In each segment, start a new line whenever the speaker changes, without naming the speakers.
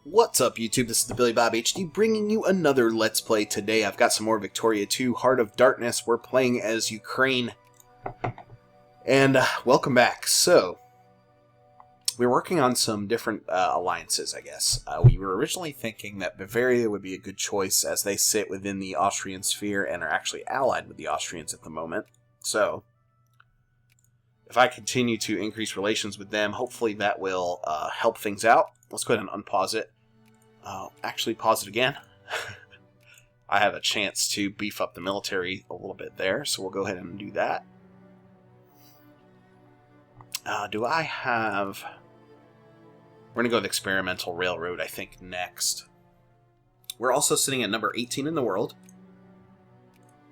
What's up, YouTube? This is TheBillyBobHD bringing you another Let's Play. Today I've got some more Victoria 2 Heart of Darkness. We're playing as Ukraine. And welcome back. So, we're working on some different alliances, I guess. We were originally thinking that Bavaria would be a good choice as they sit within the Austrian sphere and are actually allied with the Austrians at the moment. So, if I continue to increase relations with them, hopefully that will help things out. Let's go ahead and unpause it. Actually, pause it again. I have a chance to beef up the military a little bit there, so we'll go ahead and do that. Do I have... We're going to go with experimental railroad, I think, next. We're also sitting at number 18 in the world.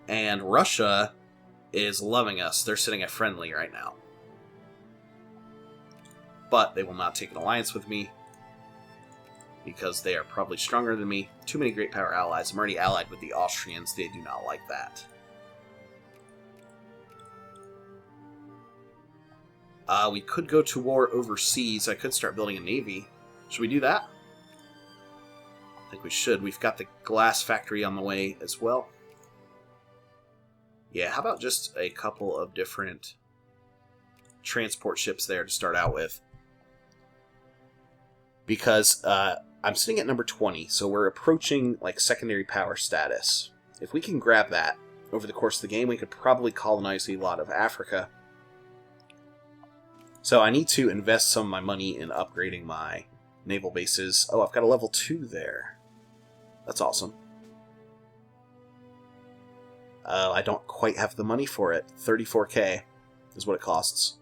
And Russia is loving us. They're sitting at friendly right now. But they will not take an alliance with me, because they are probably stronger than me. Too many great power allies. I'm already allied with the Austrians. They do not like that. We could go to war overseas. I could start building a navy. Should we do that? I think we should. We've got the glass factory on the way as well. Yeah, how about just a couple of different transport ships there to start out with? Because I'm sitting at number 20, so we're approaching like secondary power status. If we can grab that over the course of the game, we could probably colonize a lot of Africa. So I need to invest some of my money in upgrading my naval bases. Oh, I've got a level 2 there. That's awesome. I don't quite have the money for it. 34k is what it costs.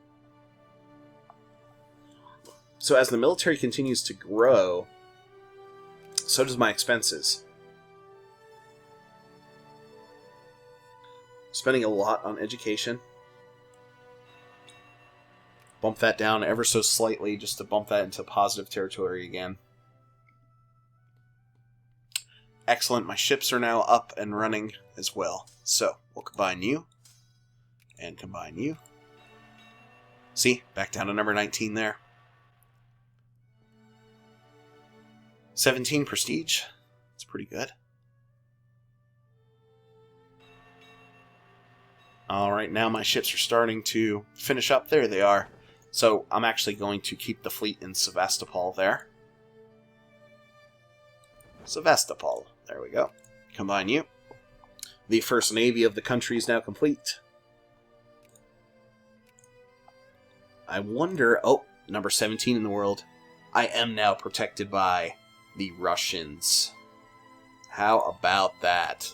So as the military continues to grow, so does my expenses. Spending a lot on education. Bump that down ever so slightly just to bump that into positive territory again. Excellent, my ships are now up and running as well. So, we'll combine you, and combine you. See, back down to number 19 there. 17 prestige. That's pretty good. Alright, now my ships are starting to finish up. There they are. So I'm actually going to keep the fleet in Sevastopol there. Sevastopol. There we go. Combine you. The first navy of the country is now complete. I wonder... Oh, number 17 in the world. I am now protected by the Russians. How about that?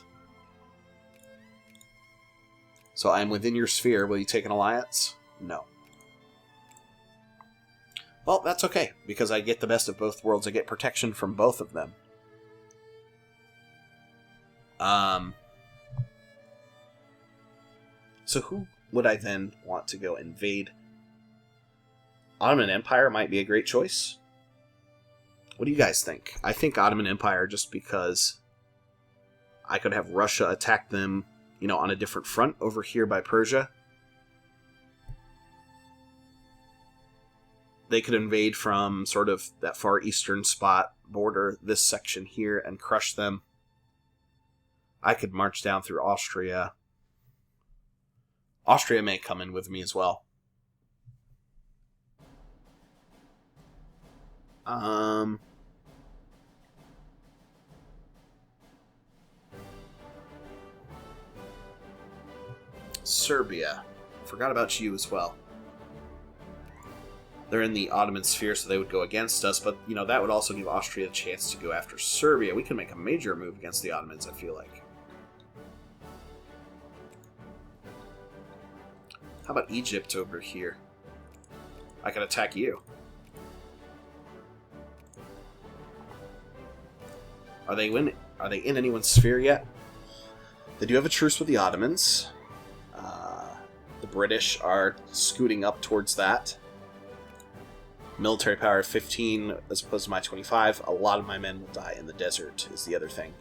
So I'm within your sphere. Will you take an alliance? No. Well, that's okay, because I get the best of both worlds. I get protection from both of them. So who would I then want to go invade? Ottoman Empire might be a great choice. What do you guys think? I think Ottoman Empire just because I could have Russia attack them, you know, on a different front over here by Persia. They could invade from sort of that far eastern spot, border this section here, and crush them. I could march down through Austria. Austria may come in with me as well. Serbia. Forgot about you as well. They're in the Ottoman sphere, so they would go against us, but, you know, that would also give Austria a chance to go after Serbia. We can make a major move against the Ottomans, I feel like. How about Egypt over here? I can attack you. Are they in anyone's sphere yet? They do have a truce with the Ottomans. The British are scooting up towards that. Military power of 15 as opposed to my 25. A lot of my men will die in the desert is the other thing.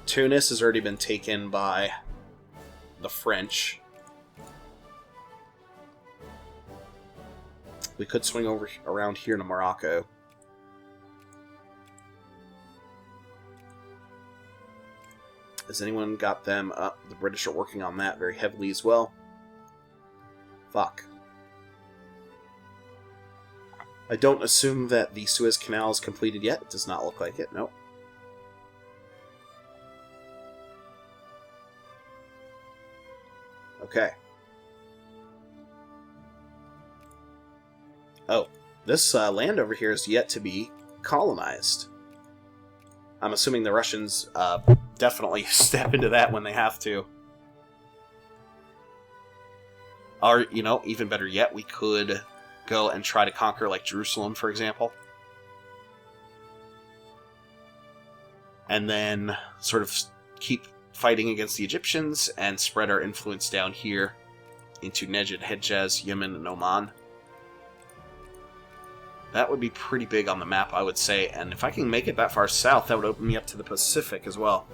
Tunis has already been taken by the French. We could swing over around here to Morocco. Has anyone got them up? The British are working on that very heavily as well. Fuck. I don't assume that the Suez Canal is completed yet. It does not look like it. Nope. Okay. Oh, this land over here is yet to be colonized. I'm assuming the Russians definitely step into that when they have to. Or, you know, even better yet, we could go and try to conquer, like, Jerusalem, for example. And then sort of keep fighting against the Egyptians and spread our influence down here into Najd, Hejaz, Yemen, and Oman. That would be pretty big on the map, I would say, and if I can make it that far south, that would open me up to the Pacific as well.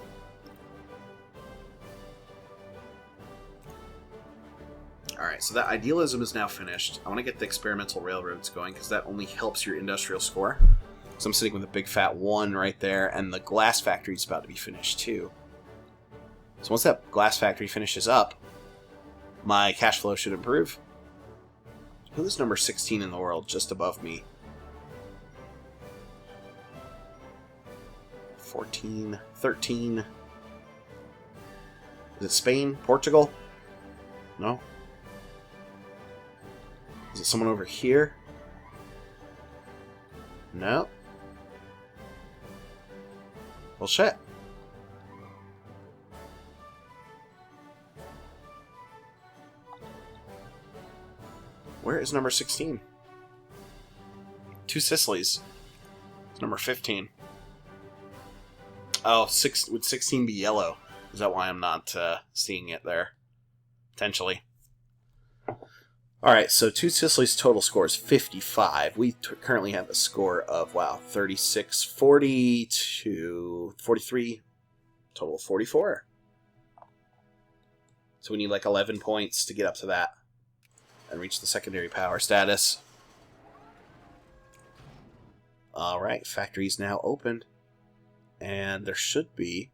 Alright, so that idealism is now finished. I want to get the experimental railroads going, because that only helps your industrial score. So I'm sitting with a big fat 1 right there, and the glass factory is about to be finished too. So once that glass factory finishes up, my cash flow should improve. Who is number 16 in the world, just above me? 14, 13. Is it Spain? Portugal? No? Is it someone over here? No? Well, shit. Where is number 16? Two Sicilies. It's number 15. Oh, would 16 be yellow? Is that why I'm not seeing it there? Potentially. Alright, so Two Sicilies' total score is 55. We currently have a score of, wow, 36, 42, 43, total of 44. So we need like 11 points to get up to that and reach the secondary power status. Alright, factory's now opened. And there should be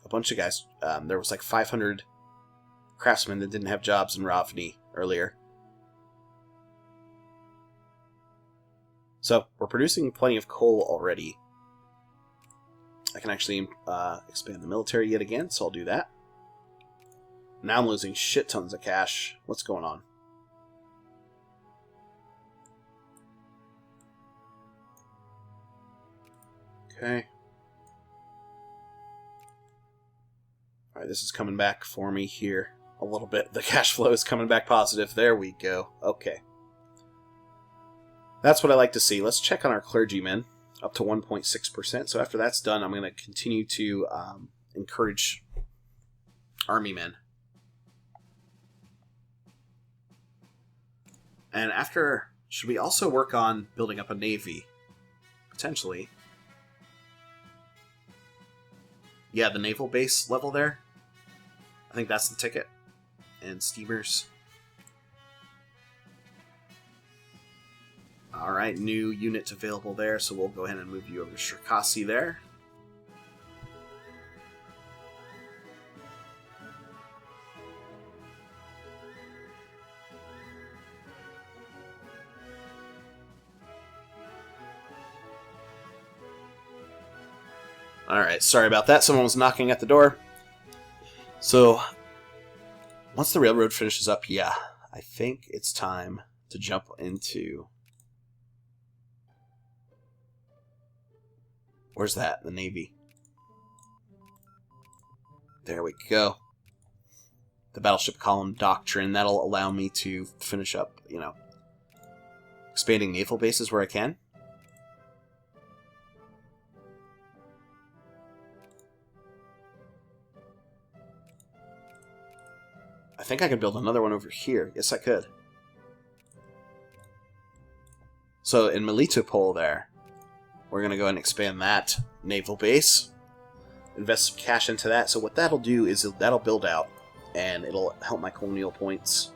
a bunch of guys. There was like 500 craftsmen that didn't have jobs in Ravni earlier. So, we're producing plenty of coal already. I can actually expand the military yet again, so I'll do that. Now I'm losing shit tons of cash. What's going on? Okay. Alright, this is coming back for me here a little bit. The cash flow is coming back positive. There we go. Okay. That's what I like to see. Let's check on our clergymen. Up to 1.6%. So after that's done, I'm going to continue to encourage army men. And after, should we also work on building up a navy? Potentially. Yeah, the naval base level there. I think that's the ticket. And steamers. Alright, new unit available there, so we'll go ahead and move you over to Cherkasy there. Alright, sorry about that. Someone was knocking at the door. So, once the railroad finishes up, yeah, I think it's time to jump into... Where's that? The Navy. There we go. The Battleship Column Doctrine. That'll allow me to finish up, you know, expanding naval bases where I can. I think I could build another one over here. Yes, I could. So in Melitopol there, we're going to go ahead and expand that naval base. Invest some cash into that. So what that'll do is that'll build out, and it'll help my colonial points.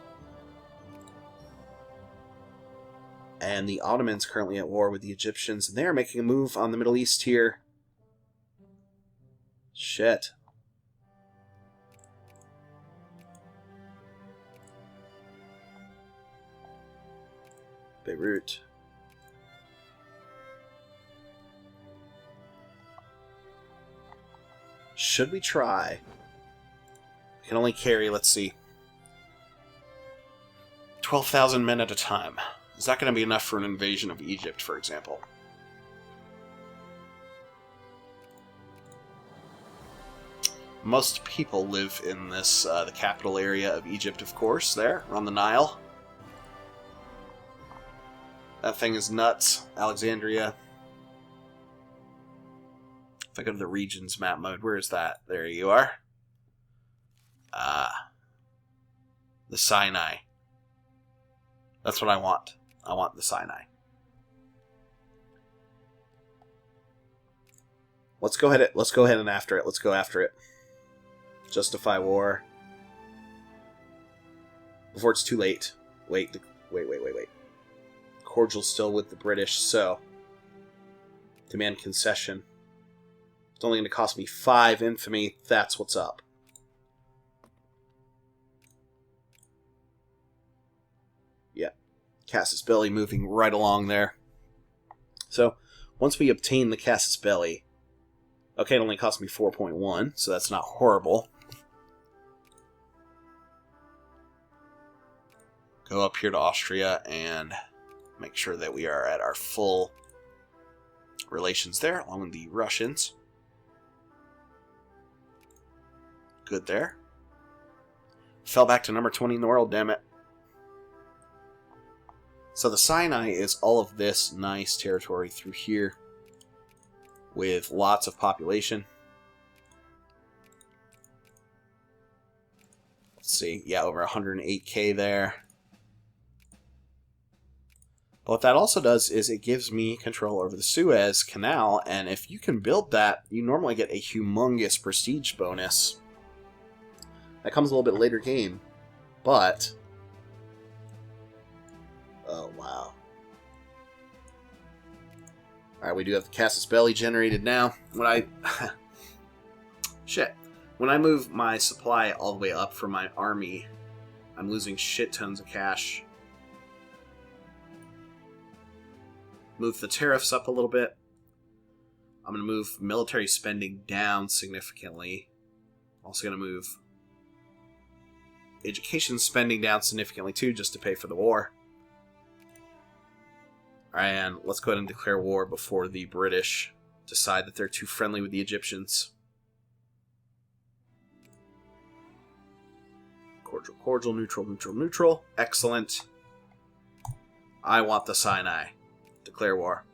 And the Ottomans currently at war with the Egyptians, and they're making a move on the Middle East here. Shit. Beirut. Should we try? We can only carry, let's see, 12,000 men at a time. Is that going to be enough for an invasion of Egypt, for example? Most people live in this, the capital area of Egypt, of course, there, on the Nile. That thing is nuts. Alexandria. If I go to the regions map mode, where is that? There you are. The Sinai. That's what I want. I want the Sinai. Let's go ahead and after it. Let's go after it. Justify war. Before it's too late. Wait. Cordial's still with the British, so demand concession. It's only going to cost me 5 infamy. That's what's up. Yeah. Casus Belli moving right along there. So, once we obtain the Casus Belli, okay, it only cost me 4.1, so that's not horrible. Go up here to Austria and make sure that we are at our full relations there, along with the Russians. Good there. Fell back to number 20 in the world, damn it. So the Sinai is all of this nice territory through here with lots of population. Let's see, yeah, over 108k there. But what that also does is it gives me control over the Suez Canal, and if you can build that, you normally get a humongous prestige bonus. That comes a little bit later game, but... oh, wow. Alright, we do have the Casus Belli generated now. When I... shit. When I move my supply all the way up for my army, I'm losing shit tons of cash. Move the tariffs up a little bit. I'm going to move military spending down significantly. Also going to move education spending down significantly too, just to pay for the war. Alright, and let's go ahead and declare war before the British decide that they're too friendly with the Egyptians. Cordial, cordial, neutral, neutral, neutral. Excellent. I want the Sinai. Declare war.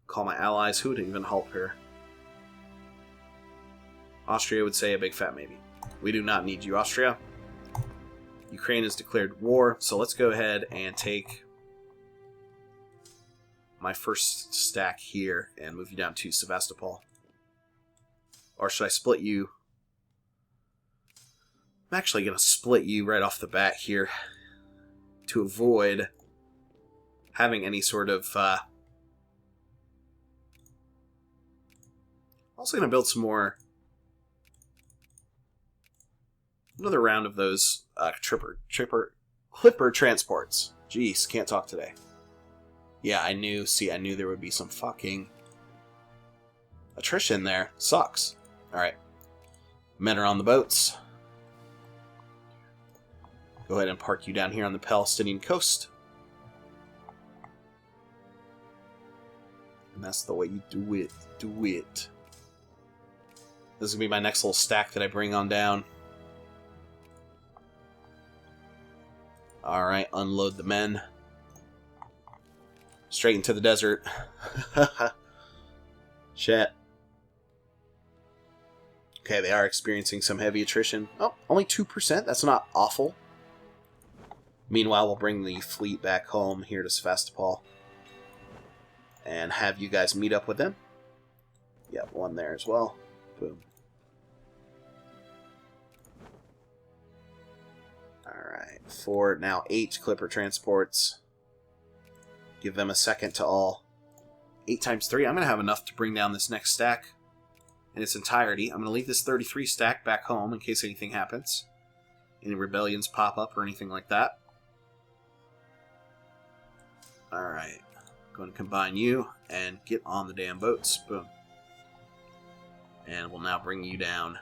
Call my allies. Who would even help here? Austria would say a big fat maybe. We do not need you, Austria. Ukraine has declared war, so let's go ahead and take my first stack here and move you down to Sevastopol. Or should I split you? I'm actually going to split you right off the bat here to avoid having any sort of... also going to build some more... another round of those Clipper transports. Jeez, can't talk today. Yeah, I knew there would be some fucking attrition there. Sucks. Alright. Men are on the boats. Go ahead and park you down here on the Palestinian coast. And that's the way you do it. Do it. This is going to be my next little stack that I bring on down. Alright, unload the men. Straight into the desert. Shit. Okay, they are experiencing some heavy attrition. Oh, only 2%? That's not awful. Meanwhile, we'll bring the fleet back home here to Sevastopol. And have you guys meet up with them. Yep, one there as well. Boom. Alright, 4, now 8 Clipper transports. Give them a second to all 8 times 3. I'm going to have enough to bring down this next stack in its entirety. I'm going to leave this 33 stack back home in case anything happens. Any rebellions pop up or anything like that. Alright. Going to combine you and get on the damn boats. Boom. And we'll now bring you down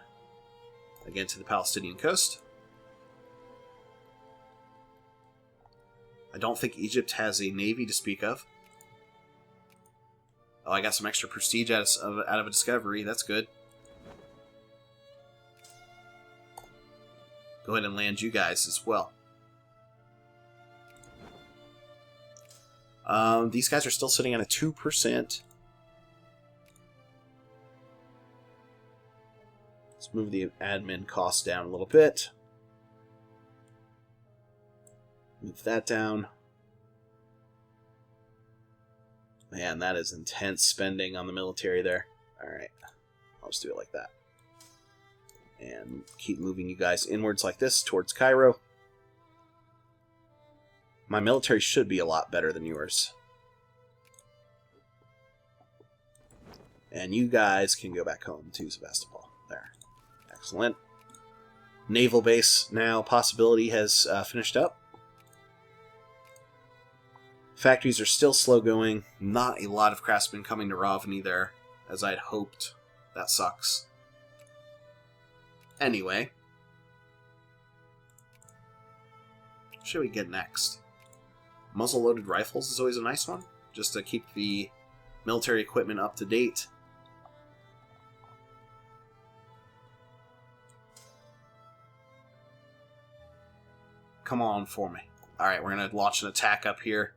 again to the Palestinian coast. I don't think Egypt has a navy to speak of. Oh, I got some extra prestige out of a discovery. That's good. Go ahead and land you guys as well. These guys are still sitting at a 2%. Let's move the admin cost down a little bit. Move that down. Man, that is intense spending on the military there. Alright, I'll just do it like that. And keep moving you guys inwards like this towards Cairo. My military should be a lot better than yours. And you guys can go back home to Sevastopol. There. Excellent. Naval base now possibility has finished up. Factories are still slow going. Not a lot of craftsmen coming to Rovni there, as I'd hoped. That sucks. Anyway. What should we get next? Muzzle-loaded rifles is always a nice one, just to keep the military equipment up to date. Come on for me. Alright, we're going to launch an attack up here.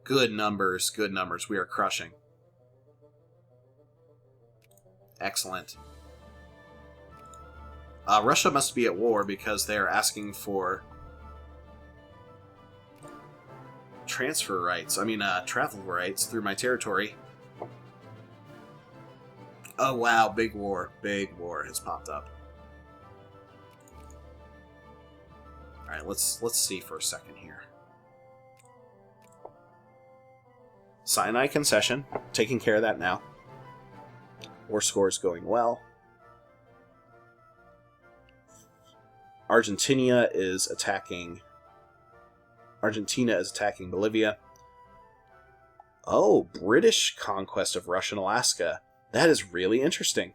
Good numbers, good numbers. We are crushing. Excellent. Russia must be at war because they're asking for transfer rights. I mean, travel rights through my territory. Oh wow, big war. Big war has popped up. Alright, let's see for a second here. Sinai concession. Taking care of that now. War score is going well. Argentina is attacking Bolivia. Oh, British conquest of Russian Alaska. That is really interesting.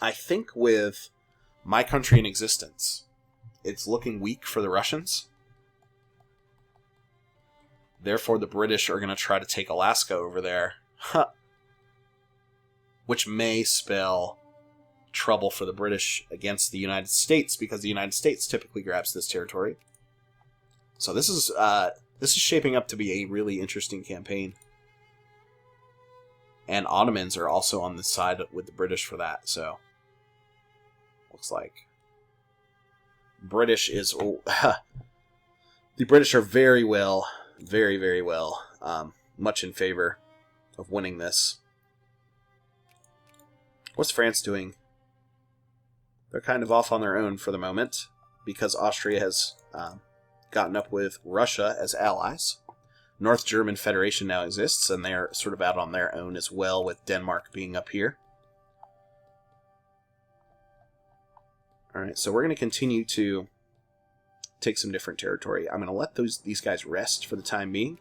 I think with my country in existence, it's looking weak for the Russians. Therefore, the British are going to try to take Alaska over there. Huh. Which may spell trouble for the British against the United States, because the United States typically grabs this territory. So this is shaping up to be a really interesting campaign. And Ottomans are also on the side with the British for that, so looks like British is the British are very well, very, very well, much in favor of winning this. What's France doing? They're kind of off on their own for the moment, because Austria has gotten up with Russia as allies. North German Federation now exists, and they're sort of out on their own as well, with Denmark being up here. Alright, so we're going to continue to take some different territory. I'm going to let these guys rest for the time being.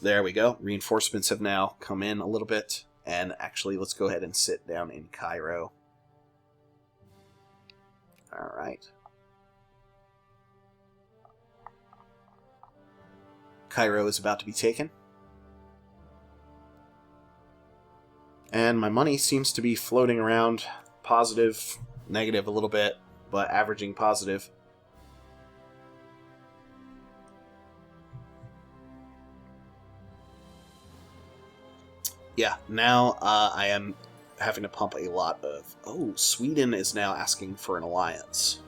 There we go. Reinforcements have now come in a little bit. And actually, let's go ahead and sit down in Cairo. Alright. Cairo is about to be taken. And my money seems to be floating around positive, negative a little bit, but averaging positive. Yeah, now I am having to pump a lot of... Oh, Sweden is now asking for an alliance.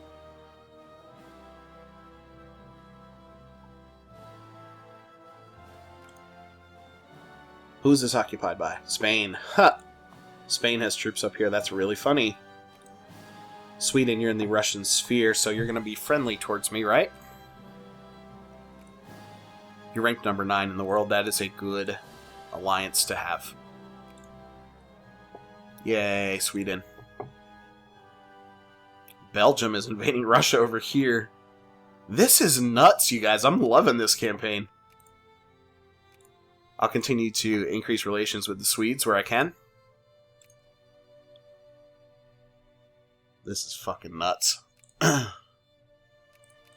Who is this occupied by? Spain. Ha! Spain has troops up here. That's really funny. Sweden, you're in the Russian sphere, so you're going to be friendly towards me, right? You're ranked number 9 in the world. That is a good alliance to have. Yay, Sweden. Belgium is invading Russia over here. This is nuts, you guys. I'm loving this campaign. I'll continue to increase relations with the Swedes where I can. This is fucking nuts.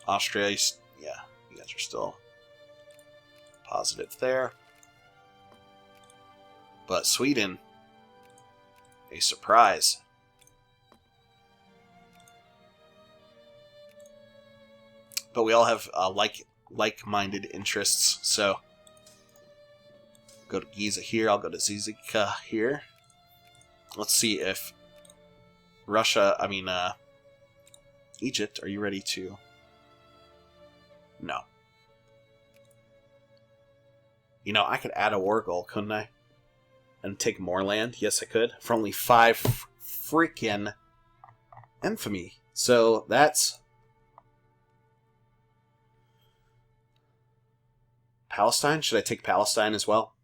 Austria, yeah, you guys are still positive there. But Sweden, a surprise. But we all have like-minded interests, so go to Giza here, I'll go to Zizika here. Let's see if Egypt, are you ready to... No. You know, I could add a war goal, couldn't I? And take more land? Yes, I could. For only 5 freaking infamy. So, that's... Palestine? Should I take Palestine as well?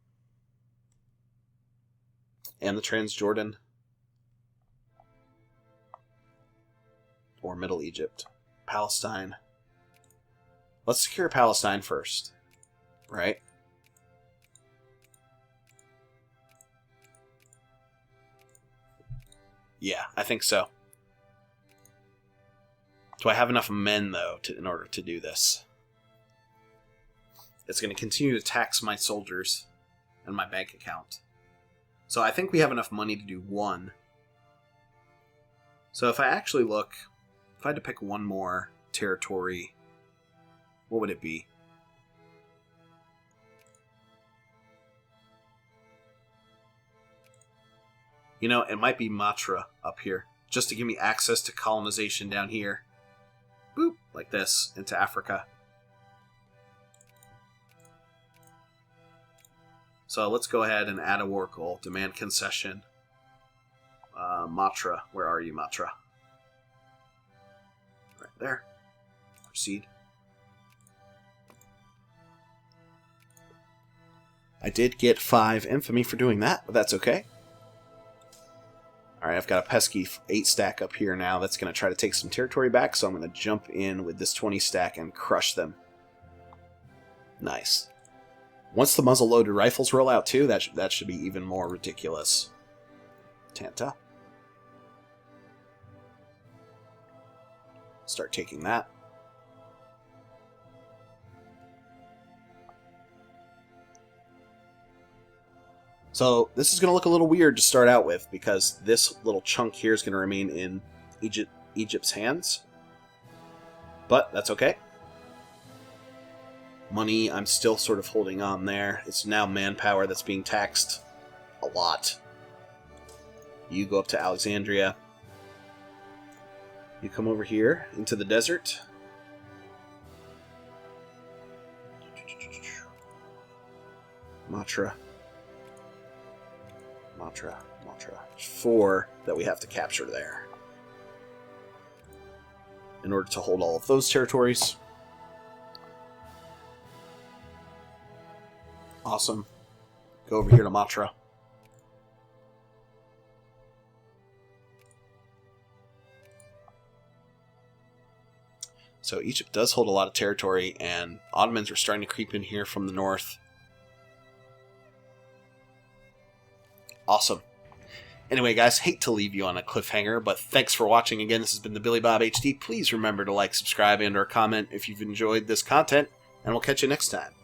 And the Transjordan? Or Middle Egypt? Palestine. Let's secure Palestine first. Right? Yeah, I think so. Do I have enough men, though, in order to do this? It's going to continue to tax my soldiers and my bank account. So I think we have enough money to do 1. So if I actually look, if I had to pick one more territory, what would it be? You know, it might be Matra up here, just to give me access to colonization down here. Boop, like this, into Africa. So let's go ahead and add a war goal. Demand concession. Matra, where are you, Matra? Right there. Proceed. I did get 5 infamy for doing that, but that's okay. Alright, I've got a pesky 8 stack up here now that's going to try to take some territory back, so I'm going to jump in with this 20 stack and crush them. Nice. Once the muzzle-loaded rifles roll out too, that should be even more ridiculous. Tanta. Start taking that. So this is going to look a little weird to start out with, because this little chunk here is going to remain in Egypt's hands. But that's okay. Money, I'm still sort of holding on there. It's now manpower that's being taxed a lot. You go up to Alexandria. You come over here into the desert. Matra. 4 that we have to capture there in order to hold all of those territories. Awesome. Go over here to Matra. So Egypt does hold a lot of territory, and Ottomans are starting to creep in here from the north. Awesome. Anyway, guys, hate to leave you on a cliffhanger, but thanks for watching. Again, this has been the Billy Bob HD. Please remember to like, subscribe, and or comment if you've enjoyed this content, and we'll catch you next time.